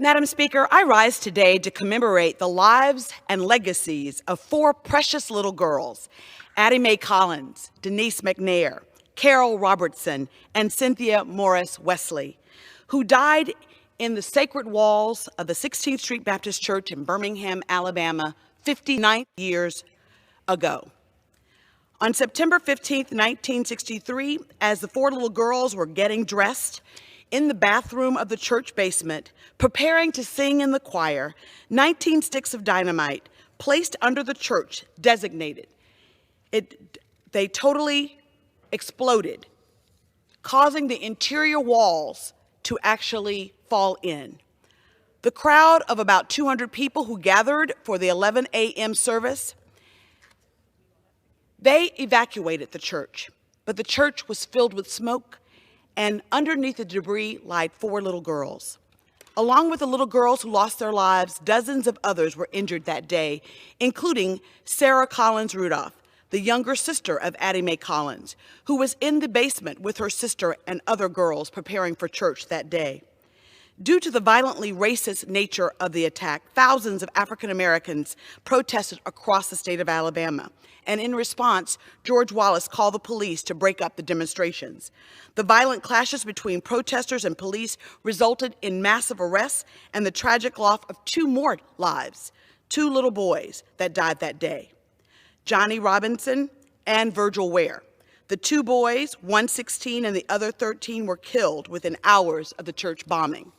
Madam Speaker, I rise today to commemorate the lives and legacies of four precious little girls, Addie Mae Collins, Denise McNair, Carole Robertson, and Cynthia Morris Wesley, who died in the sacred walls of the 16th Street Baptist Church in Birmingham, Alabama, 59 years ago. On September 15, 1963, as the four little girls were getting dressed in the bathroom of the church basement, preparing to sing in the choir, 19 sticks of dynamite placed under the church designated. They totally exploded, causing the interior walls to actually fall in. The crowd of about 200 people who gathered for the 11 a.m. service, they evacuated the church, but the church was filled with smoke, and underneath the debris lied four little girls. Along with the little girls who lost their lives, dozens of others were injured that day, including Sarah Collins Rudolph, the younger sister of Addie Mae Collins, who was in the basement with her sister and other girls preparing for church that day. Due to the violently racist nature of the attack, thousands of African Americans protested across the state of Alabama. And in response, George Wallace called the police to break up the demonstrations. The violent clashes between protesters and police resulted in massive arrests and the tragic loss of two more lives, two little boys that died that day, Johnny Robinson and Virgil Ware. The two boys, one 16 and the other 13, were killed within hours of the church bombing.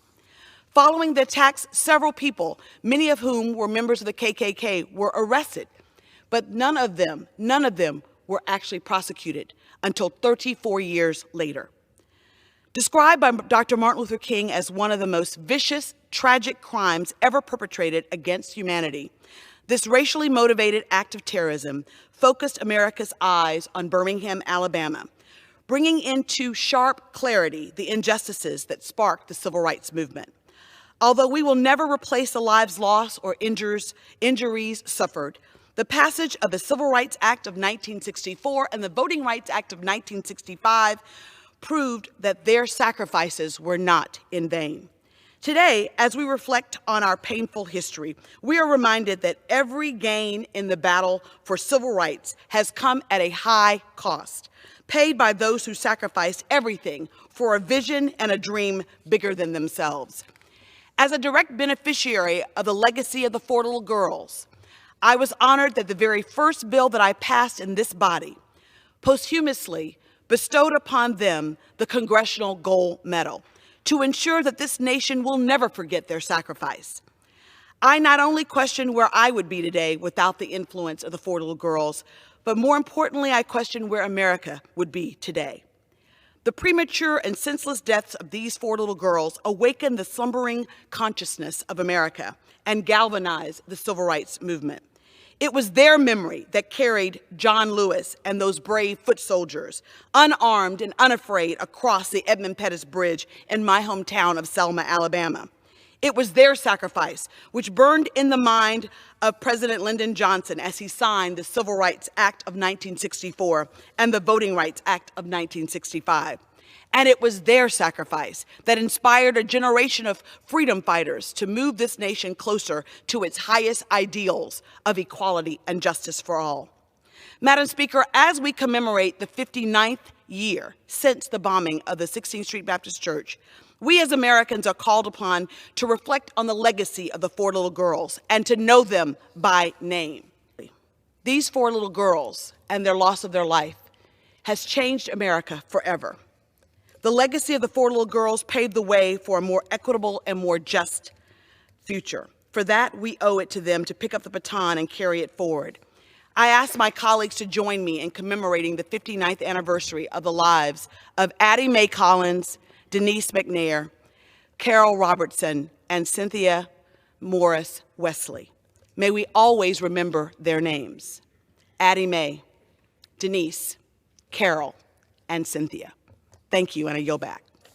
Following the attacks, several people, many of whom were members of the KKK, were arrested, but none of them were actually prosecuted until 34 years later. Described by Dr. Martin Luther King as one of the most vicious, tragic crimes ever perpetrated against humanity, this racially motivated act of terrorism focused America's eyes on Birmingham, Alabama, bringing into sharp clarity the injustices that sparked the civil rights movement. Although we will never replace the lives lost or injuries suffered, the passage of the Civil Rights Act of 1964 and the Voting Rights Act of 1965 proved that their sacrifices were not in vain. Today, as we reflect on our painful history, we are reminded that every gain in the battle for civil rights has come at a high cost, paid by those who sacrificed everything for a vision and a dream bigger than themselves. As a direct beneficiary of the legacy of the four little girls, I was honored that the very first bill that I passed in this body posthumously bestowed upon them the Congressional Gold Medal to ensure that this nation will never forget their sacrifice. I not only question where I would be today without the influence of the four little girls, but more importantly, I question where America would be today. The premature and senseless deaths of these four little girls awakened the slumbering consciousness of America and galvanized the civil rights movement. It was their memory that carried John Lewis and those brave foot soldiers, unarmed and unafraid, across the Edmund Pettus Bridge in my hometown of Selma, Alabama. It was their sacrifice which burned in the mind of President Lyndon Johnson as he signed the Civil Rights Act of 1964 and the Voting Rights Act of 1965. And it was their sacrifice that inspired a generation of freedom fighters to move this nation closer to its highest ideals of equality and justice for all. Madam Speaker, as we commemorate the 59th year since the bombing of the 16th Street Baptist Church, we as Americans are called upon to reflect on the legacy of the four little girls and to know them by name. These four little girls and their loss of their life has changed America forever. The legacy of the four little girls paved the way for a more equitable and more just future. For that, we owe it to them to pick up the baton and carry it forward. I ask my colleagues to join me in commemorating the 59th anniversary of the lives of Addie Mae Collins, Denise McNair, Carole Robertson, and Cynthia Morris Wesley. May we always remember their names: Addie Mae, Denise, Carole, and Cynthia. Thank you, and I yield back.